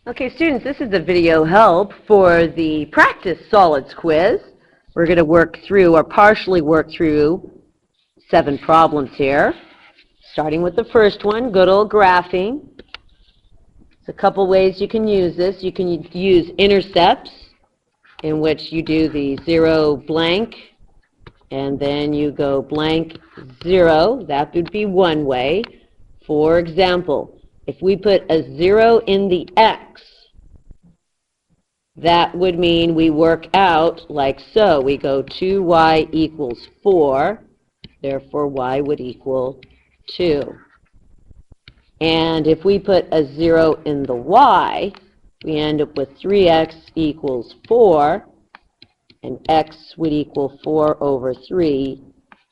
Okay, students, this is the video help for the practice solids quiz. We're going to work through, or partially work through, 7 problems here. Starting with the first one, good old graphing. There's a couple ways you can use this. You can use intercepts, in which you do the 0 blank, and then you go blank 0. That would be one way. For example, if we put a 0 in the x, that would mean we work out like so. We go 2y equals 4, therefore y would equal 2. And if we put a 0 in the y, we end up with 3x equals 4, and x would equal 4 over 3,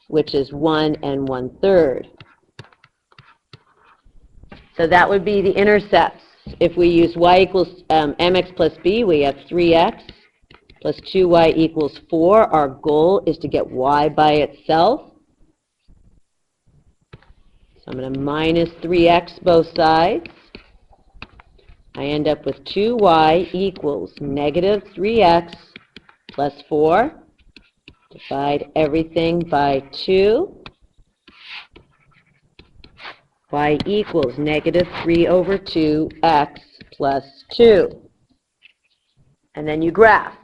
which is 1 1/3. So that would be the intercepts. If we use y equals mx plus b, we have 3x plus 2y equals 4. Our goal is to get y by itself. So I'm going to minus 3x both sides. I end up with 2y equals negative 3x plus 4. Divide everything by 2. Y equals negative 3 over 2x plus 2. And then you graph.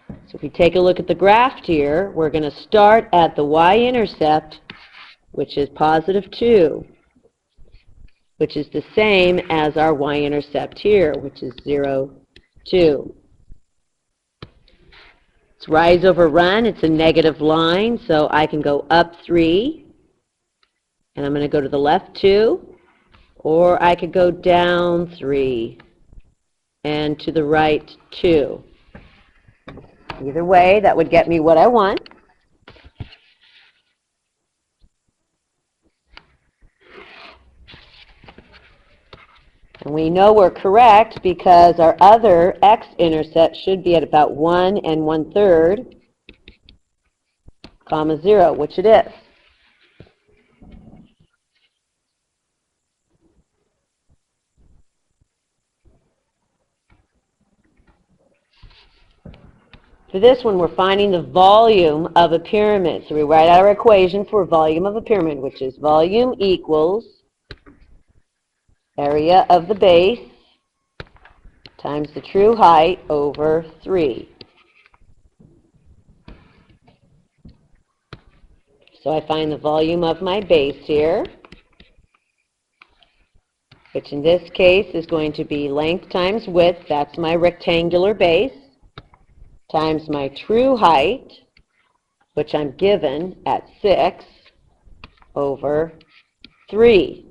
So if we take a look at the graph here, we're going to start at the y-intercept, which is positive 2, which is the same as our y-intercept here, which is 0, 2. It's rise over run. It's a negative line, so I can go up 3. And I'm going to go to the left 2, or I could go down 3 and to the right 2. Either way, that would get me what I want. And we know we're correct because our other x-intercept should be at about 1 1/3, comma 0, which it is. For this one, we're finding the volume of a pyramid. So we write out our equation for volume of a pyramid, which is volume equals area of the base times the true height over 3. So I find the volume of my base here, which in this case is going to be length times width. That's my rectangular base, times my true height, which I'm given at 6, over 3.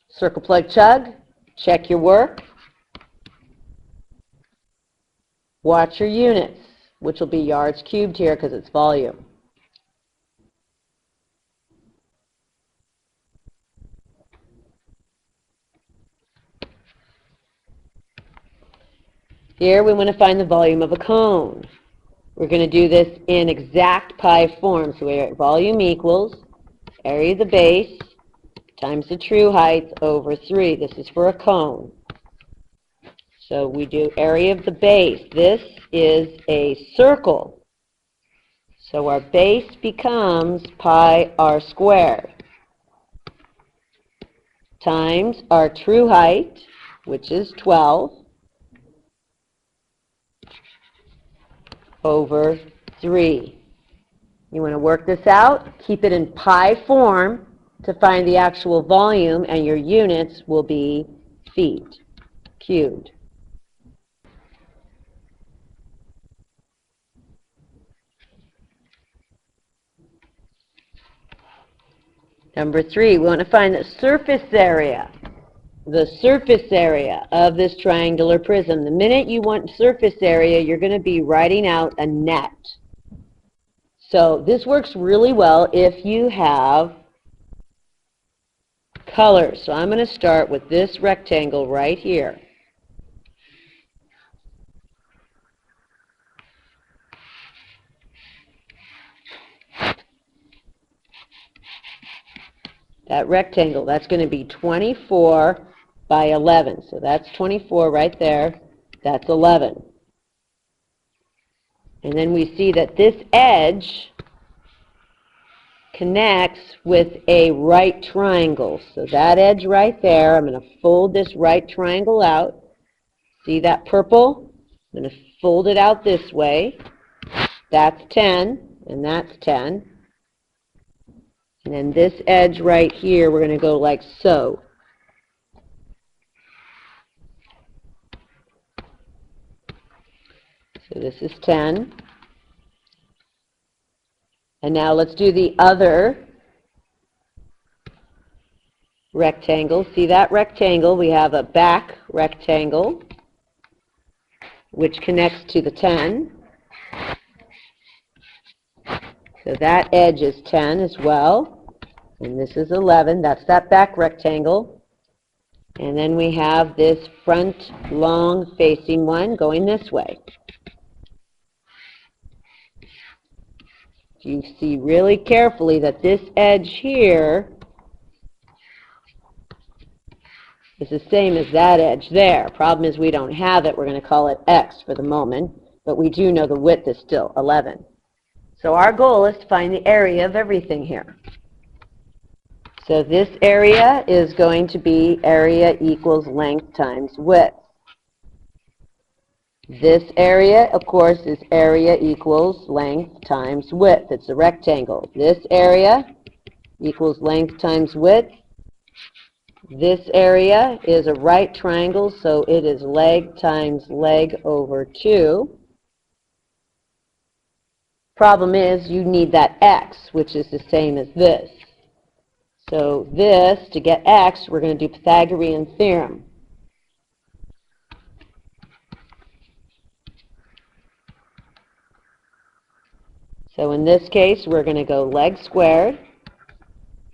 Circle, plug, chug. Check your work. Watch your units, which will be yards cubed here because it's volume. Here we want to find the volume of a cone. We're going to do this in exact pi form. So we're at volume equals area of the base times the true height over 3. This is for a cone. So we do area of the base. This is a circle. So our base becomes pi r squared times our true height, which is 12, over 3. You want to work this out, keep it in pi form to find the actual volume, and your units will be feet cubed. Number 3, we want to find the surface area. The surface area of this triangular prism. The minute you want surface area, you're going to be writing out a net. So this works really well if you have colors. So I'm going to start with this rectangle right here. That rectangle, that's going to be 24 by 11. So that's 24 right there. That's 11. And then we see that this edge connects with a right triangle. So that edge right there, I'm going to fold this right triangle out. See that purple? I'm going to fold it out this way. That's 10, and that's 10. And then this edge right here, we're going to go like so. So this is 10. And now let's do the other rectangle. See that rectangle? We have a back rectangle, which connects to the 10. So that edge is 10 as well. And this is 11. That's that back rectangle. And then we have this front long facing one going this way. You see really carefully that this edge here is the same as that edge there. Problem is we don't have it. We're going to call it X for the moment, but we do know the width is still 11. So our goal is to find the area of everything here. So this area is going to be area equals length times width. This area, of course, is area equals length times width. It's a rectangle. This area equals length times width. This area is a right triangle, so it is leg times leg over 2. Problem is, you need that x, which is the same as this. So this, to get x, we're going to do Pythagorean theorem. So in this case, we're going to go leg squared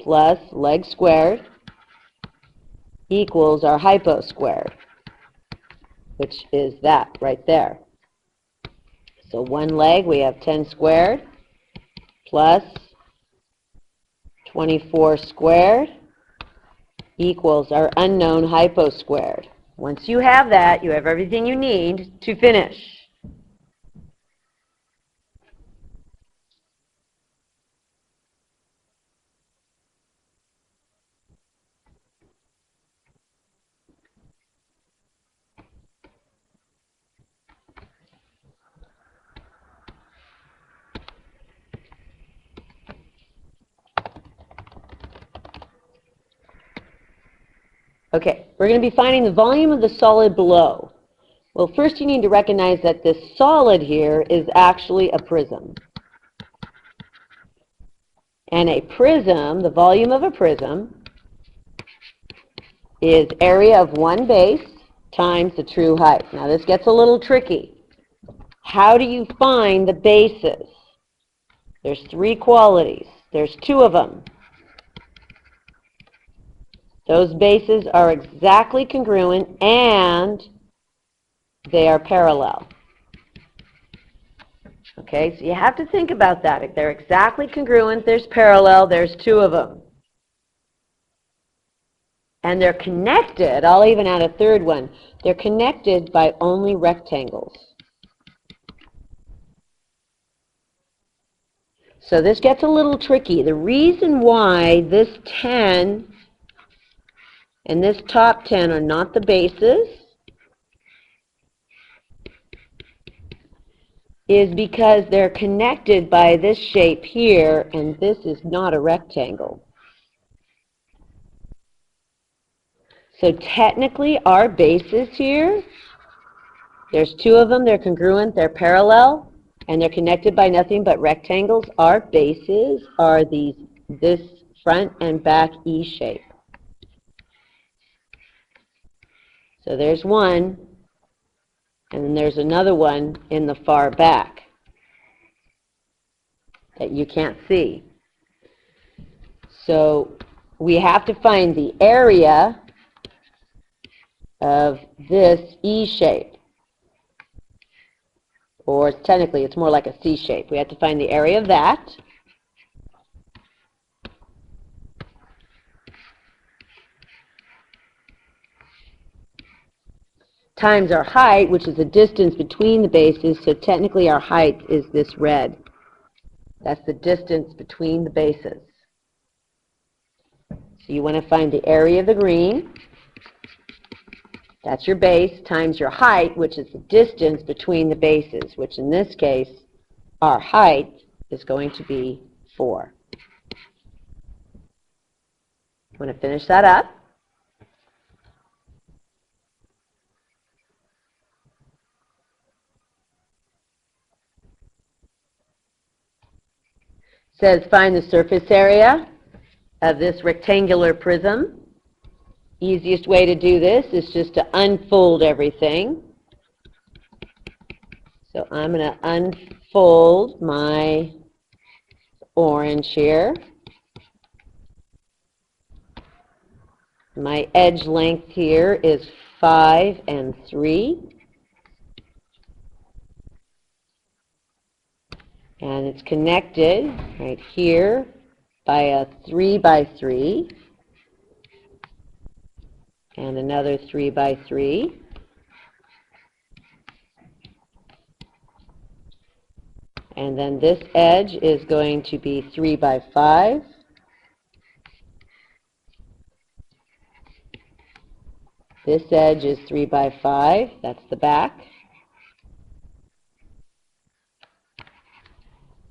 plus leg squared equals our hypo squared, which is that right there. So one leg, we have 10 squared plus 24 squared equals our unknown hypo squared. Once you have that, you have everything you need to finish. Okay, we're going to be finding the volume of the solid below. Well, first you need to recognize that this solid here is actually a prism. And a prism, the volume of a prism, is area of one base times the true height. Now this gets a little tricky. How do you find the bases? There's 3 qualities. There's 2 of them. Those bases are exactly congruent and they are parallel. Okay, so you have to think about that. If they're exactly congruent, there's parallel, there's 2 of them. And they're connected, I'll even add a third one, they're connected by only rectangles. So this gets a little tricky. The reason why this 10 and this top 10 are not the bases is because they're connected by this shape here, and this is not a rectangle. So technically our bases here, there's 2 of them, they're congruent, they're parallel, and they're connected by nothing but rectangles. Our bases are this front and back E shape. So there's one, and then there's another one in the far back that you can't see. So we have to find the area of this E shape. Or technically it's more like a C shape. We have to find the area of that. times our height, which is the distance between the bases, so technically our height is this red. That's the distance between the bases. So you want to find the area of the green. That's your base times your height, which is the distance between the bases, which in this case, our height is going to be 4. Want to finish that up? Says find the surface area of this rectangular prism. Easiest way to do this is just to unfold everything. So I'm going to unfold my orange here. My edge length here is 5 and 3. And it's connected right here by a 3 by 3 and another 3 by 3. And then this edge is going to be 3 by 5. This edge is 3 by 5. That's the back.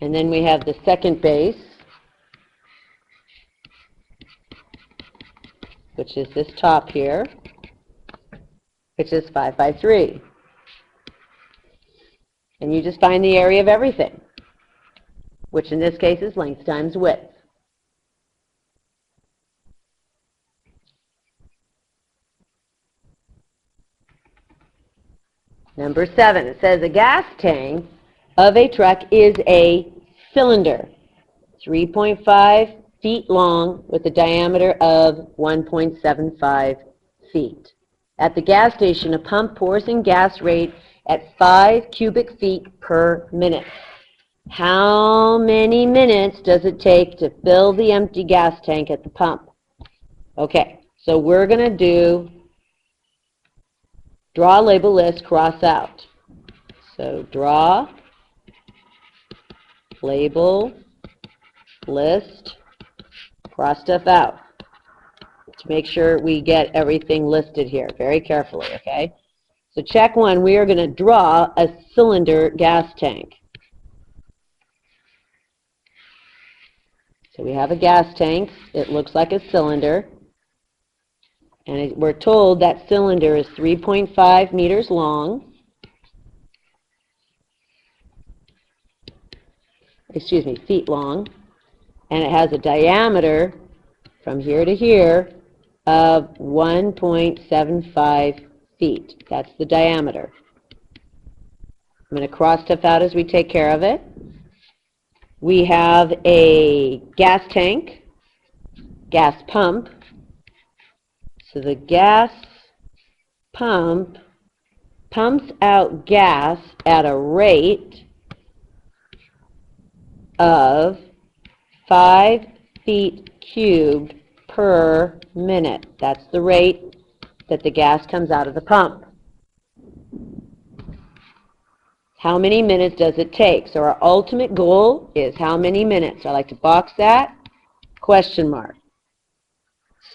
And then we have the second base, which is this top here, which is 5 by 3. And you just find the area of everything, which in this case is length times width. Number 7, it says a gas tank of a truck is a cylinder, 3.5 feet long with a diameter of 1.75 feet. At the gas station, a pump pours in gas rate at 5 cubic feet per minute. How many minutes does it take to fill the empty gas tank at the pump? Okay, so we're going to do draw, label, list, cross out. So draw, label, list, cross stuff out to make sure we get everything listed here very carefully, okay? So check 1, we are going to draw a cylinder gas tank. So we have a gas tank. It looks like a cylinder. And we're told that cylinder is 3.5 meters long. Excuse me, feet long. And it has a diameter from here to here of 1.75 feet. That's the diameter. I'm going to cross stuff out as we take care of it. We have a gas tank, gas pump. So the gas pump pumps out gas at a rate of 5 feet cubed per minute. That's the rate that the gas comes out of the pump. How many minutes does it take? So our ultimate goal is how many minutes? I like to box that, question mark.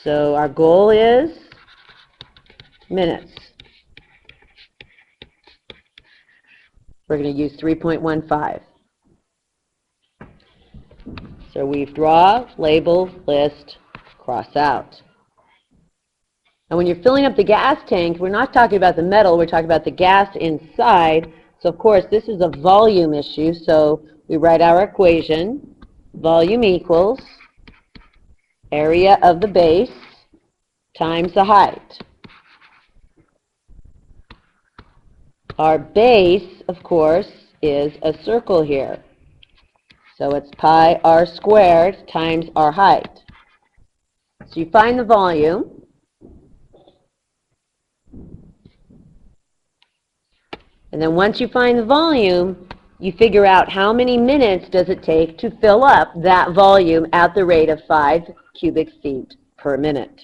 So our goal is minutes. We're going to use 3.15. So we draw, label, list, cross out. And when you're filling up the gas tank, we're not talking about the metal, we're talking about the gas inside. So of course this is a volume issue, so we write our equation. Volume equals area of the base times the height. Our base, of course, is a circle here. So it's pi r squared times our height. So you find the volume. And then once you find the volume, you figure out how many minutes does it take to fill up that volume at the rate of 5 cubic feet per minute.